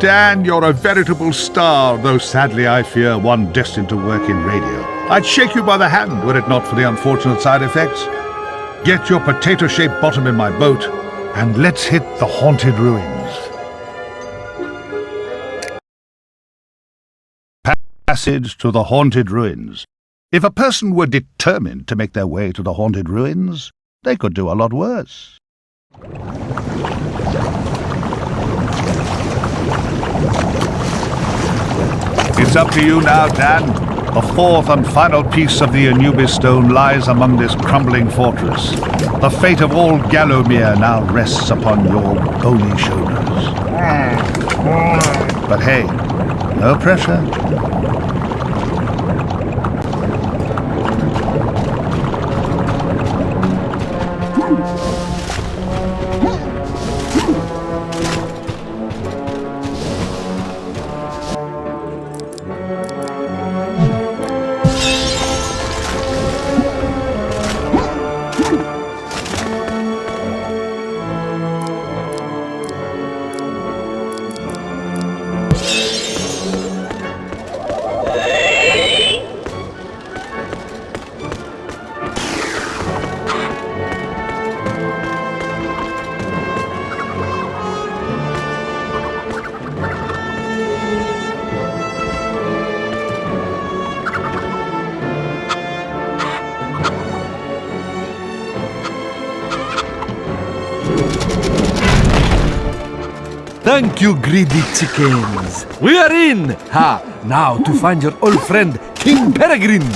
Dan, you're a veritable star, though sadly I fear one destined to work in radio. I'd shake you by the hand were it not for the unfortunate side effects. Get your potato-shaped bottom in my boat, and let's hit the haunted ruins. Passage to the haunted ruins. If a person were determined to make their way to the haunted ruins, they could do a lot worse. It's up to you now, Dan. The fourth and final piece of the Anubis stone lies among this crumbling fortress. The fate of all Gallowmere now rests upon your bony shoulders. But hey, no pressure. Thank you, greedy chickens. We are in! Ha! Now to find your old friend, King Peregrine.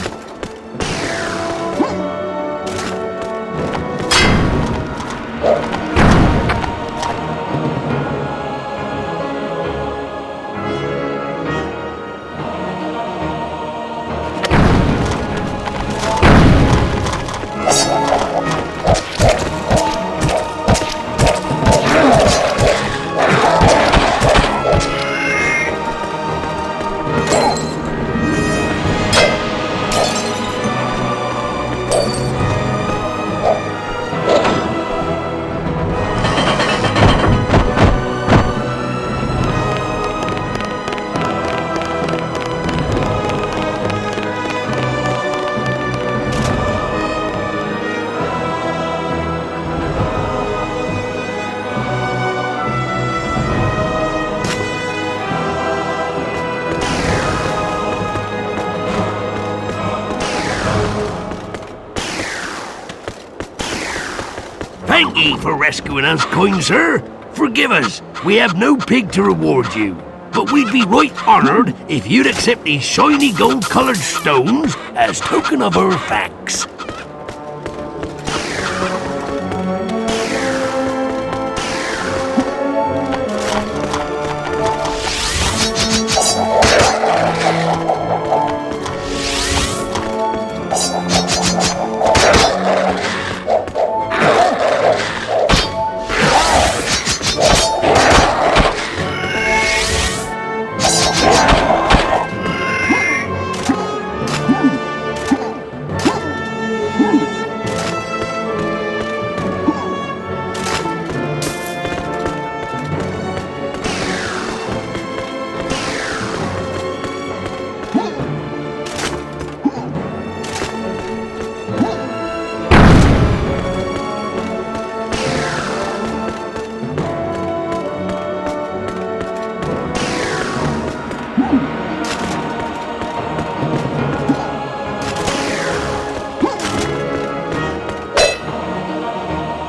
Thank ye for rescuing us, kind sir. Forgive us, we have no pig to reward you. But we'd be right honoured if you'd accept these shiny gold-coloured stones as token of our thanks.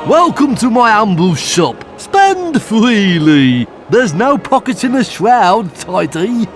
Welcome to my humble shop. Spend freely. There's no pockets in the shroud, tighty.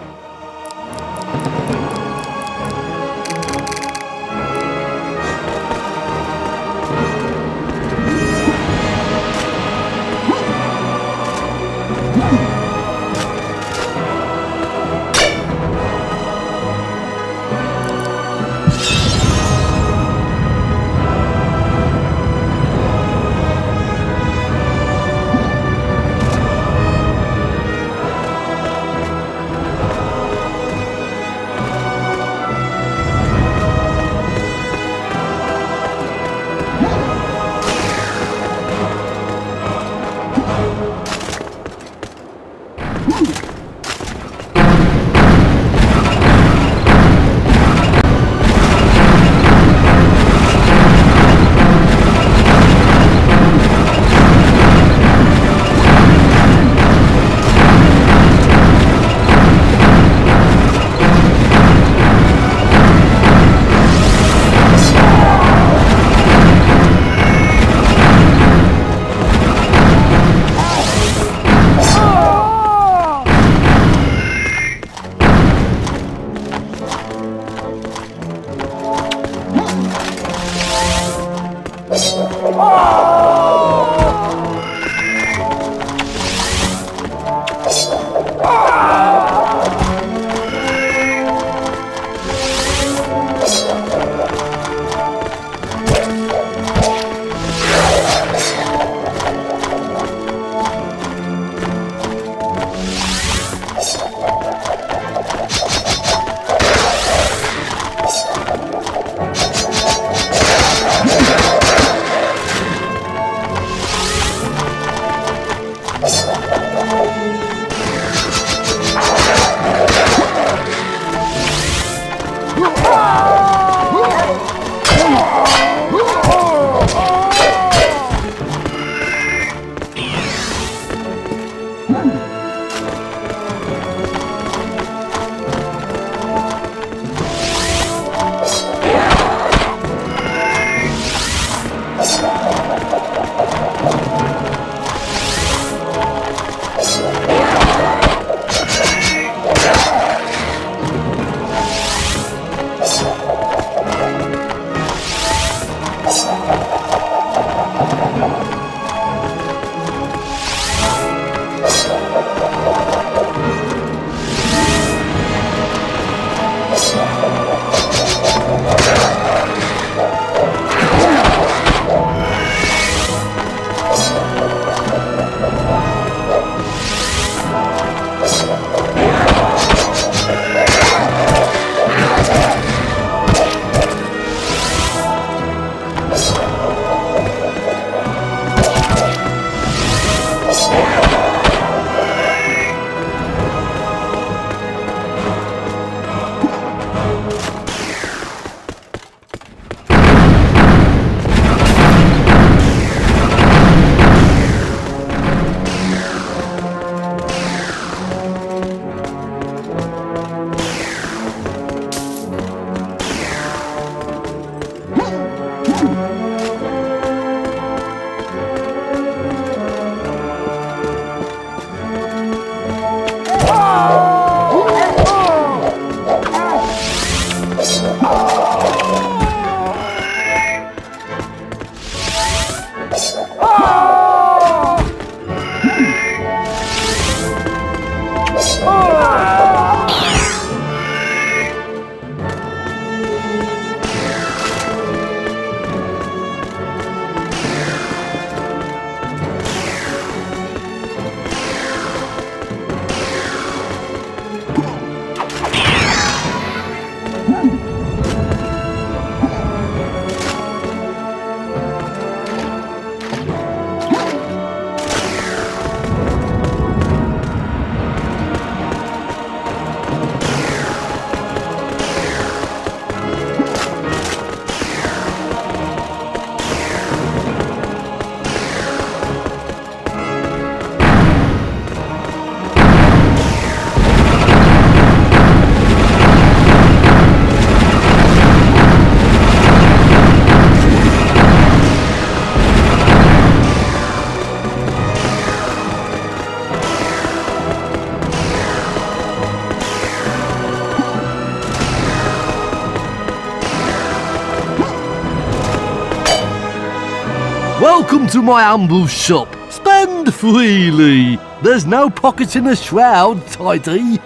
Welcome to my humble shop. Spend freely. There's no pockets in a shroud, tighty.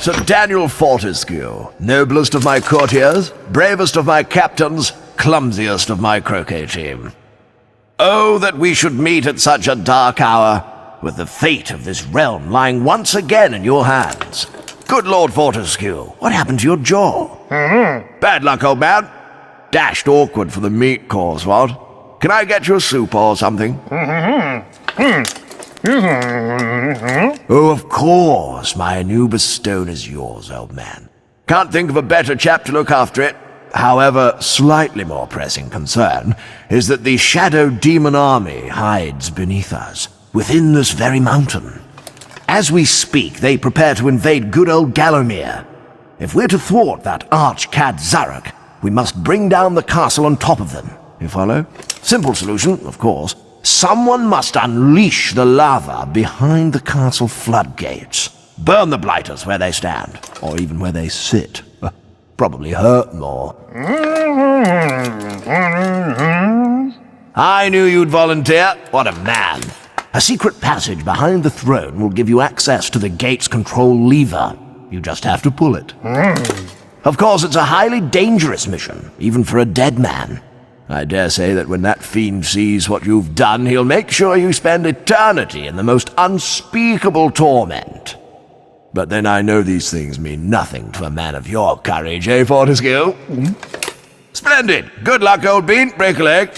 Sir Daniel Fortescue, noblest of my courtiers, bravest of my captains, clumsiest of my croquet team. Oh, that we should meet at such a dark hour, with the fate of this realm lying once again in your hands. Good Lord Fortescue, what happened to your jaw? Bad luck, old man. Dashed awkward for the meat course, what? Can I get you a soup or something? Oh, of course, my Anubis stone is yours, old man. Can't think of a better chap to look after it. However, slightly more pressing concern is that the shadow demon army hides beneath us, within this very mountain. As we speak, they prepare to invade good old Gallowmere. If we're to thwart that arch-cad Zarok, we must bring down the castle on top of them. You follow? Simple solution, of course. Someone must unleash the lava behind the castle floodgates. Burn the blighters where they stand, or even where they sit. Probably hurt more. I knew you'd volunteer. What a man. A secret passage behind the throne will give you access to the gate's control lever. You just have to pull it. Of course, it's a highly dangerous mission, even for a dead man. I dare say that when that fiend sees what you've done, he'll make sure you spend eternity in the most unspeakable torment. But then I know these things mean nothing to a man of your courage, eh, Fortescue? Splendid! Good luck, old bean. Break a leg.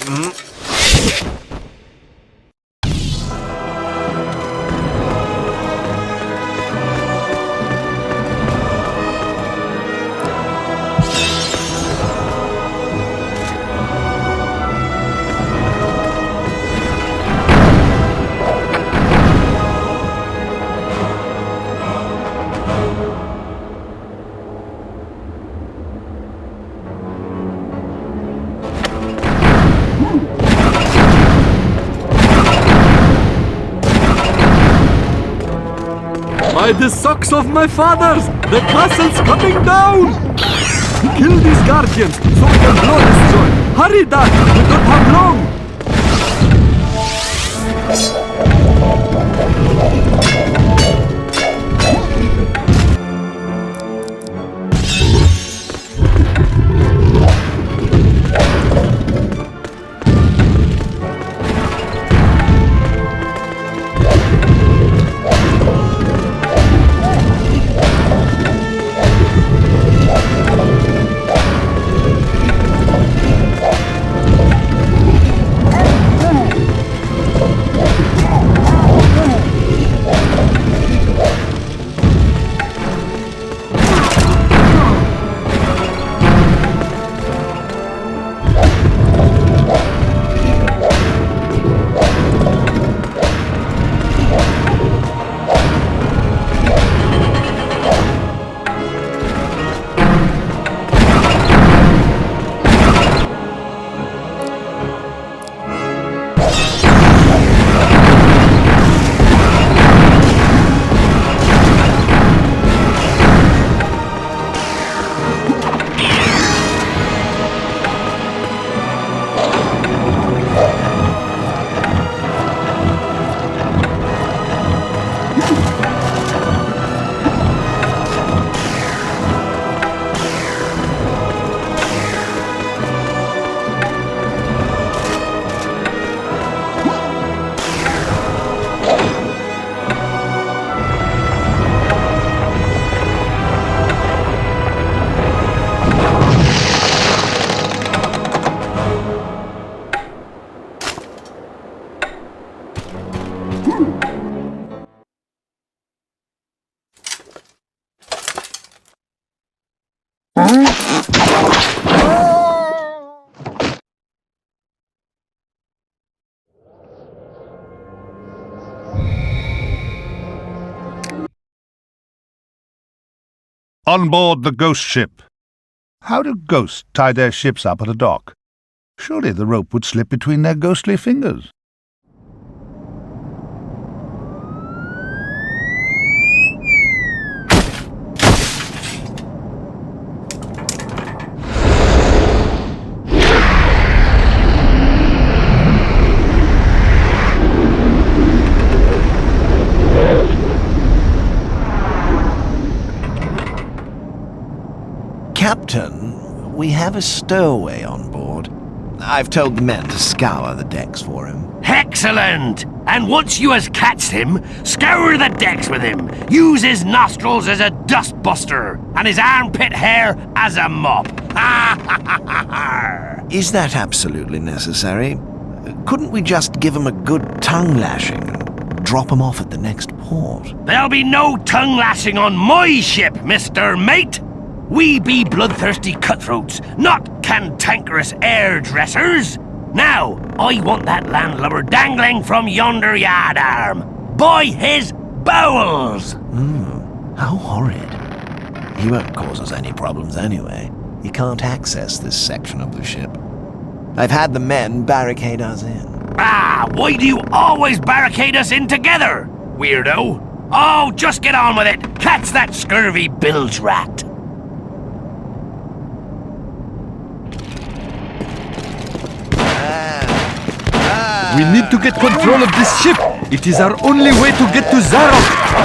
By the socks of my fathers! The castle's coming down! Kill these guardians so we can blow this joint! Hurry, Dad! We don't have long! On board the ghost ship. How do ghosts tie their ships up at a dock? Surely the rope would slip between their ghostly fingers. Captain, we have a stowaway on board. I've told the men to scour the decks for him. Excellent! And once you has catched him, scour the decks with him. Use his nostrils as a dustbuster, and his armpit hair as a mop. Is that absolutely necessary? Couldn't we just give him a good tongue lashing and drop him off at the next port? There'll be no tongue lashing on my ship, Mr. Mate! We be bloodthirsty cutthroats, not cantankerous hairdressers! Now, I want that landlubber dangling from yonder yard arm, by his bowels! How horrid. He won't cause us any problems anyway. He can't access this section of the ship. I've had the men barricade us in. Why do you always barricade us in together, weirdo? Oh, just get on with it! Catch that scurvy bilge rat! We need to get control of this ship. It is our only way to get to Zarok.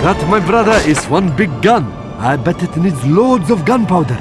That, my brother, is one big gun. I bet it needs loads of gunpowder.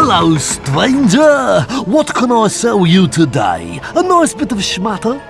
Hello, stranger! What can I sell you today? A nice bit of schmatter?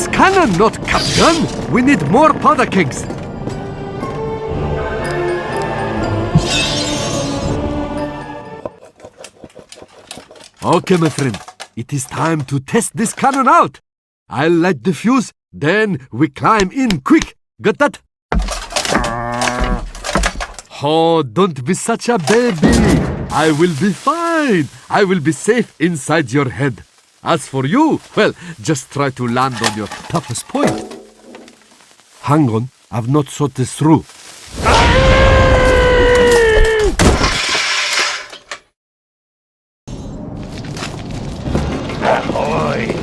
This cannon, not capgun. We need more powder kegs. Okay, my friend. It is time to test this cannon out. I'll light the fuse, then we climb in quick. Got that? Oh, don't be such a baby. I will be fine. I will be safe inside your head. As for you, well, just try to land on your toughest point. Hang on, I've not thought this through. Ahoy!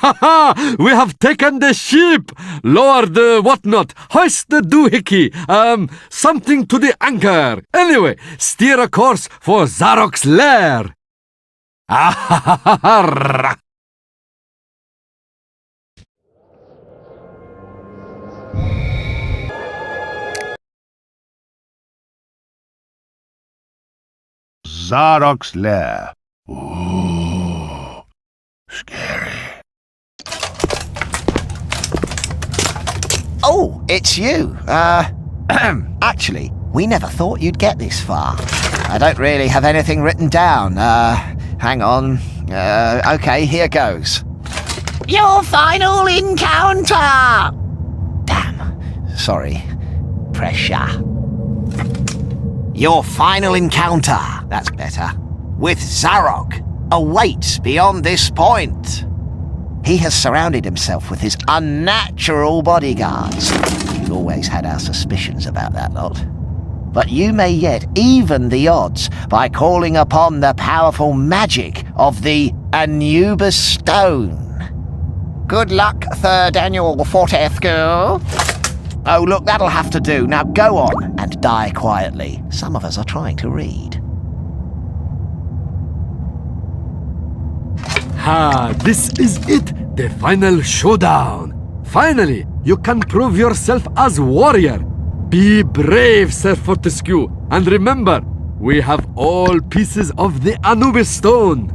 ha ha! We have taken the ship! Lower the whatnot, hoist the doohickey, something to the anchor. Anyway, steer a course for Zarok's lair. Ah ha ha ha ha! Zarok's lair. Ooh, scary. Oh, it's you. Actually, we never thought you'd get this far. I don't really have anything written down. Hang on. Okay, here goes. Your final encounter! Damn. Sorry. Pressure. Your final encounter, that's better, with Zarok awaits beyond this point. He has surrounded himself with his unnatural bodyguards. We've always had our suspicions about that lot. But you may yet even the odds by calling upon the powerful magic of the Anubis Stone. Good luck, 3rd Annual Fortescue. Oh, look, that'll have to do. Now go on and die quietly. Some of us are trying to read. Ha, this is it, the final showdown. Finally, you can prove yourself as warrior. Be brave, Sir Fortescue, and remember, we have all pieces of the Anubis Stone.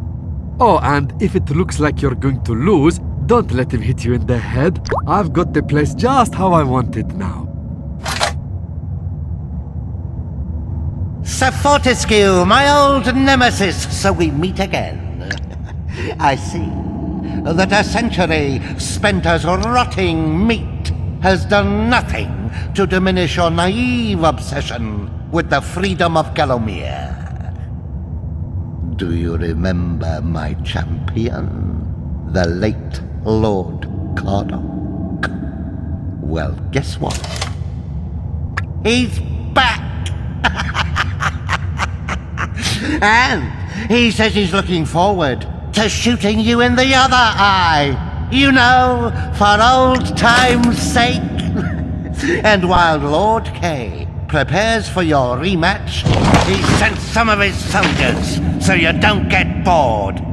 Oh, and if it looks like you're going to lose, don't let him hit you in the head. I've got the place just how I want it now. Sir Fortescue, my old nemesis, so we meet again. I see that a century spent as rotting meat has done nothing to diminish your naive obsession with the freedom of Galomir. Do you remember my champion, the late Lord Cardok? Well, guess what? He's back! And he says he's looking forward to shooting you in the other eye. You know, for old time's sake. And while Lord K prepares for your rematch, he sent some of his soldiers so you don't get bored.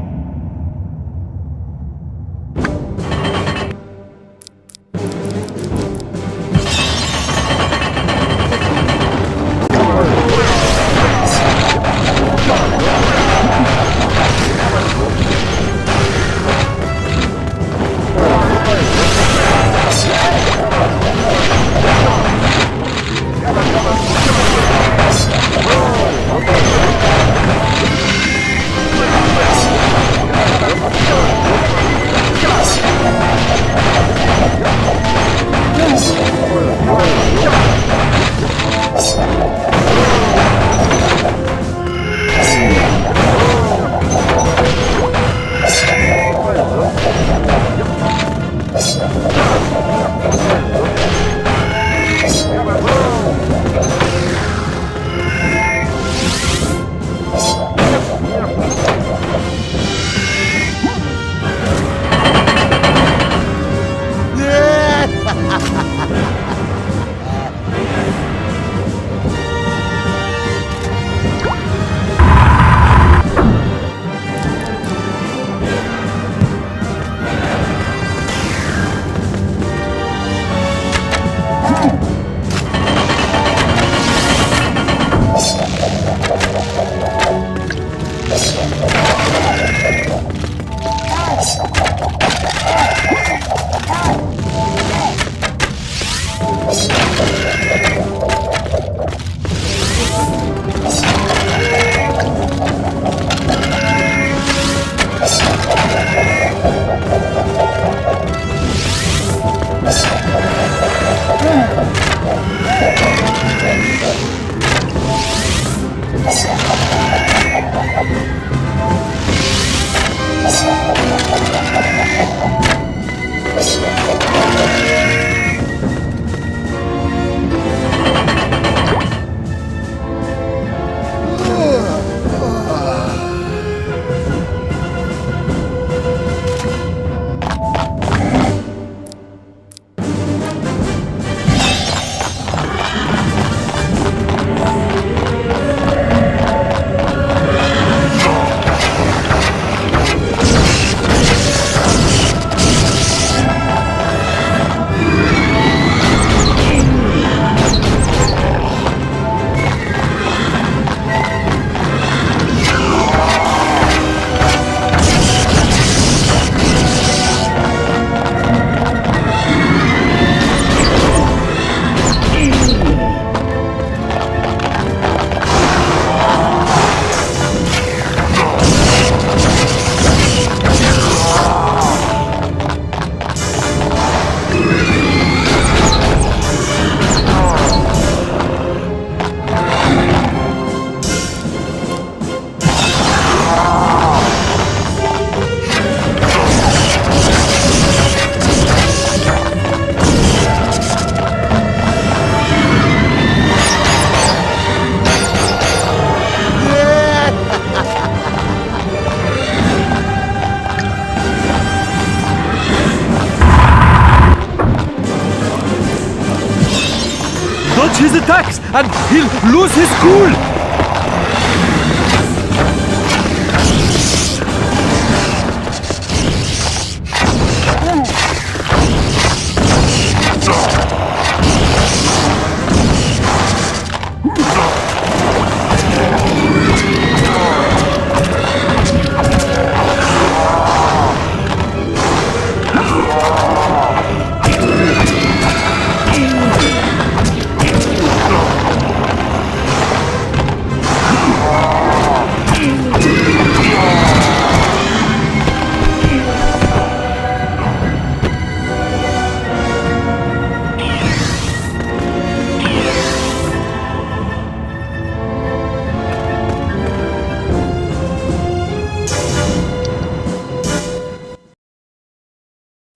dodge his attacks and he'll lose his cool.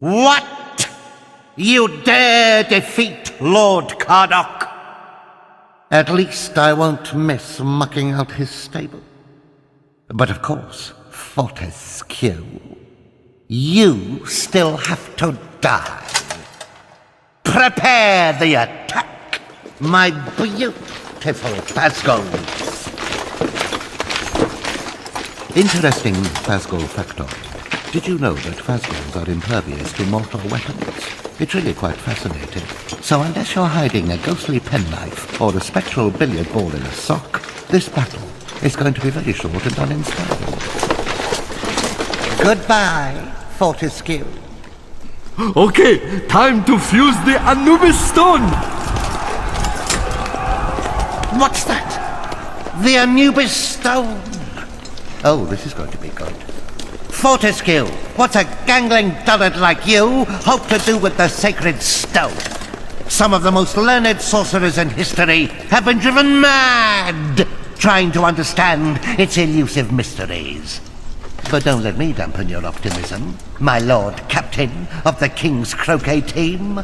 What? You dare defeat Lord Cardok? At least I won't miss mucking out his stable. But of course, Fortescue, you still have to die. Prepare the attack, my beautiful Phasgols. Interesting Phasgol factoid. Did you know that Phasgols are impervious to mortal weapons? It's really quite fascinating. So unless you're hiding a ghostly penknife or a spectral billiard ball in a sock, this battle is going to be very short and uninspiring. Goodbye, Fortescue. Okay, time to fuse the Anubis stone. What's that? The Anubis stone. Oh, this is going to be good. Fortescue, what's a gangling dullard like you hope to do with the sacred stone? Some of the most learned sorcerers in history have been driven mad trying to understand its elusive mysteries. But don't let me dampen your optimism, my lord captain of the King's Croquet team.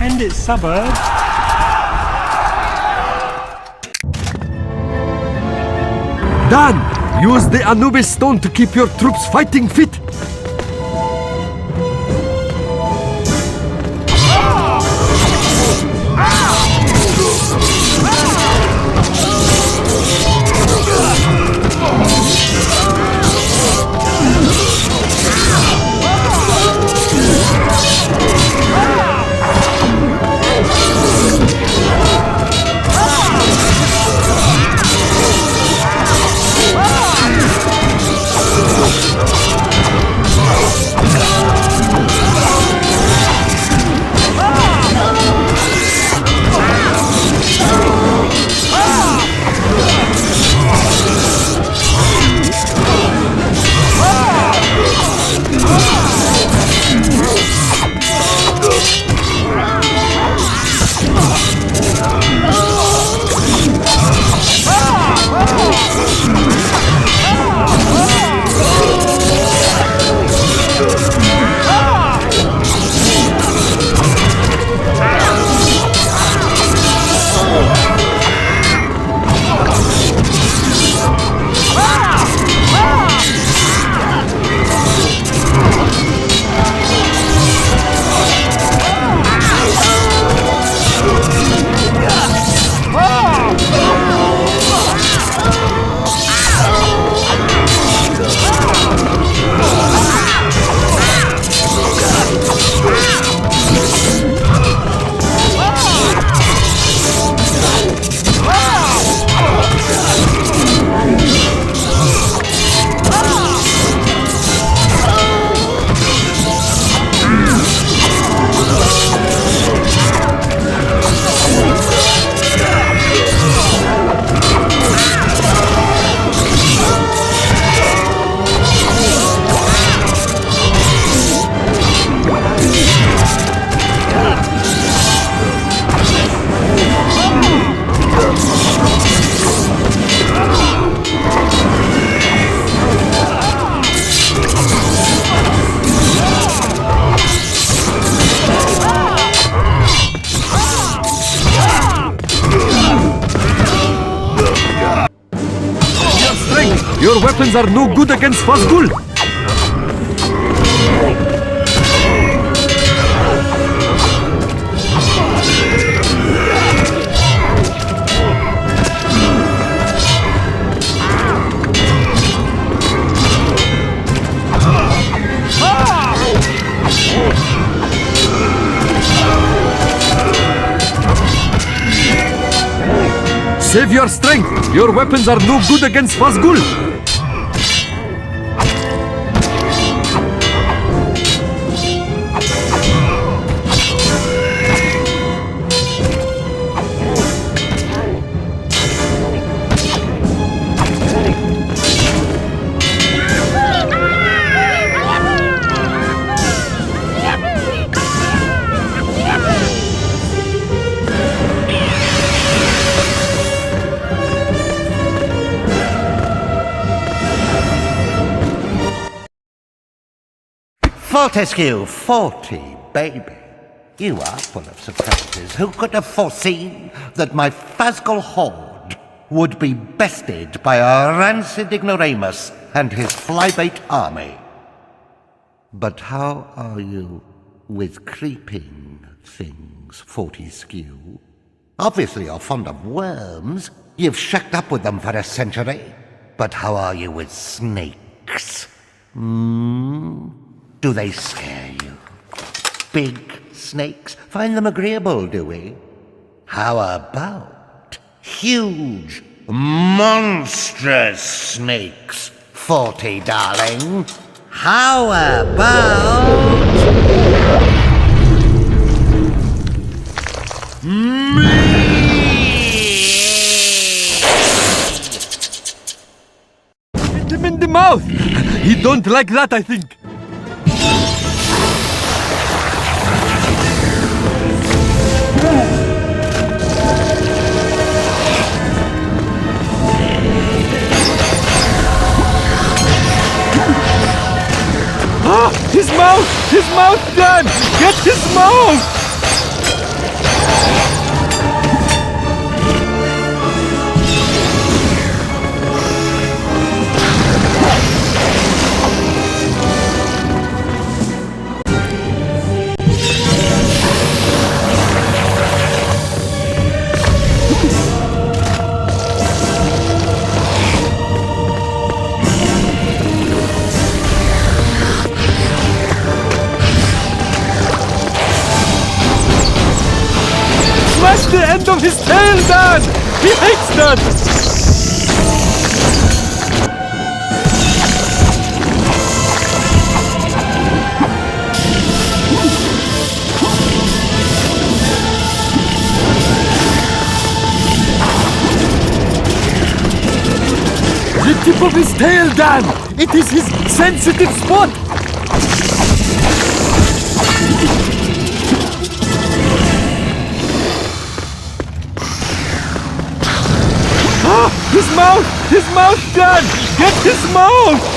And its suburbs. Dan, use the Anubis stone to keep your troops fighting fit. Your weapons are no good against Fazgul. Save your strength! Your weapons are no good against Fazgul! Fortescue, 40, baby. You are full of surprises. Who could have foreseen that my Fazgul horde would be bested by a rancid ignoramus and his flybait army? But how are you with creeping things, Fortescue? Obviously you're fond of worms. You've shacked up with them for a century. But how are you with snakes? Do they scare you? Big snakes? Find them agreeable, do we? How about huge, monstrous snakes, 40, darling? How about... Hit him in the mouth! He don't like that, I think. His mouth! His mouth, Dan! Get his mouth! Smash the end of his tail, Dan! He hates that! The tip of his tail, Dan! It is his sensitive spot! His mouth! His mouth, Dan! Get his mouth!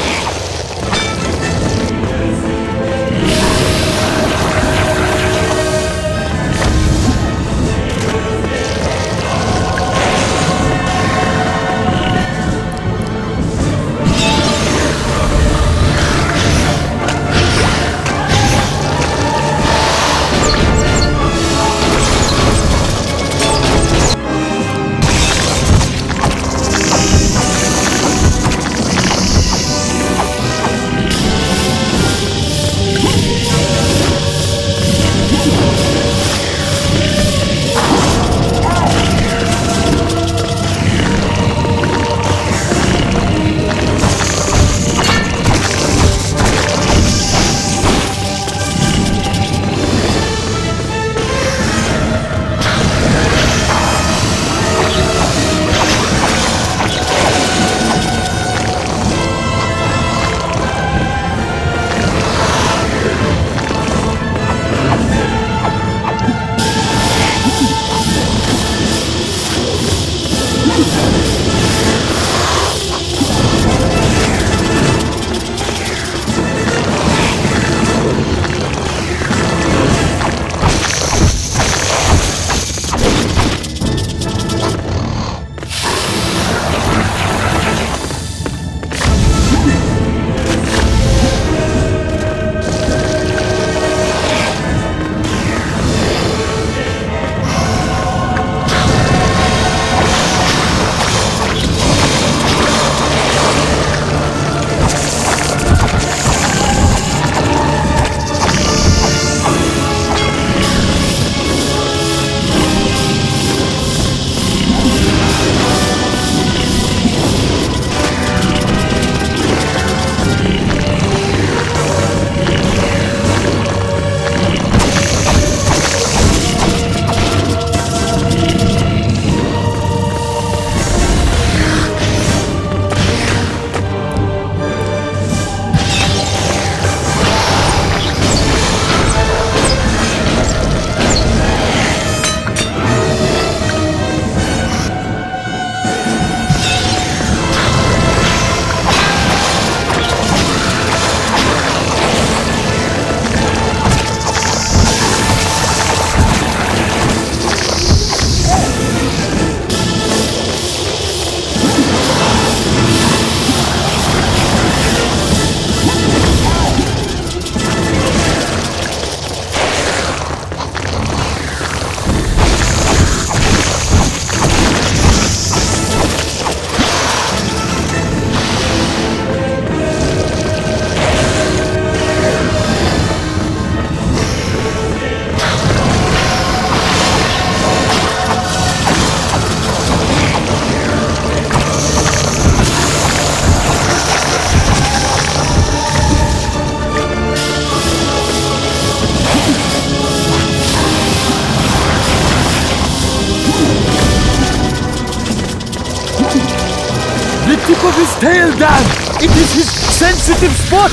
tip of his tail, Dan! It is his sensitive spot!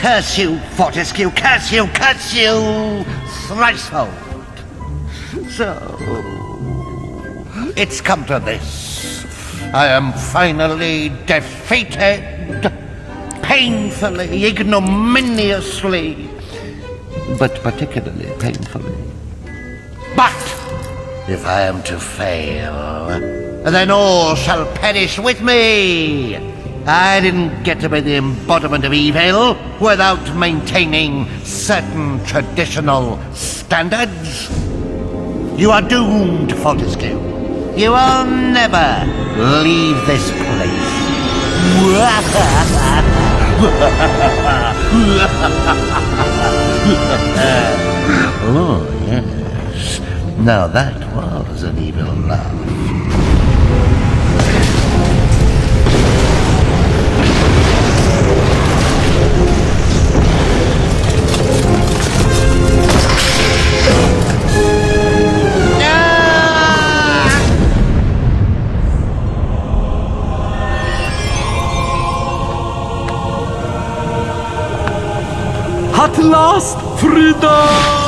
Curse you, Fortescue, curse you, thricefold. So, it's come to this. I am finally defeated, painfully, ignominiously, but particularly painfully. But, if I am to fail, then all shall perish with me. I didn't get to be the embodiment of evil without maintaining certain traditional standards. You are doomed, Fortescue. You will never leave this place. Oh, yes. Now that was an evil laugh. At last, freedom!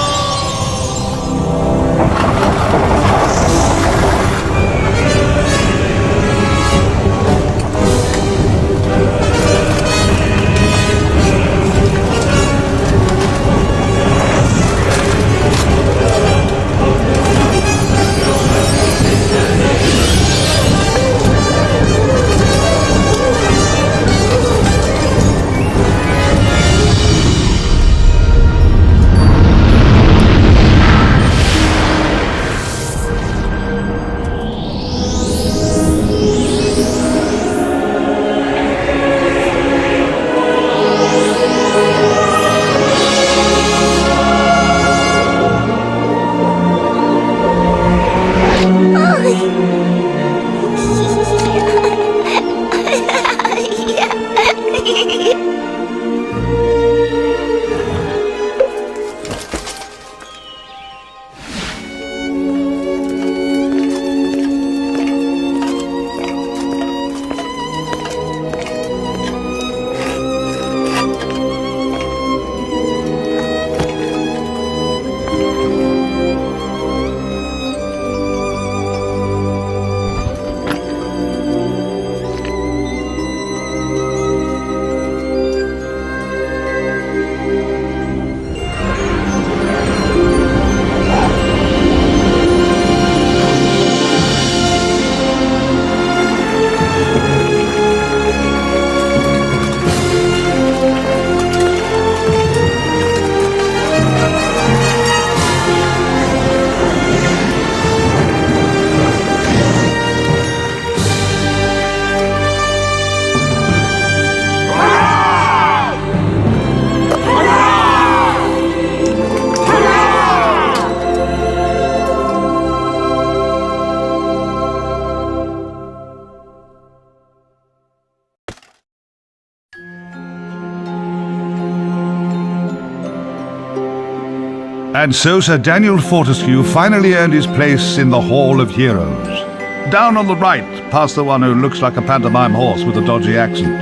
And so Sir Daniel Fortescue finally earned his place in the Hall of Heroes. Down on the right, past the one who looks like a pantomime horse with a dodgy accent.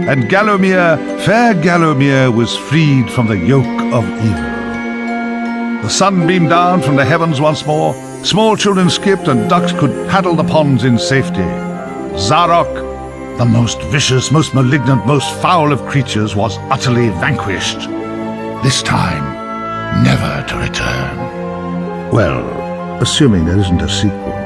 And Gallowmere, fair Gallowmere, was freed from the yoke of evil. The sun beamed down from the heavens once more, small children skipped and ducks could paddle the ponds in safety. Zarok, the most vicious, most malignant, most foul of creatures, was utterly vanquished. This time, never to return. Well, assuming there isn't a sequel.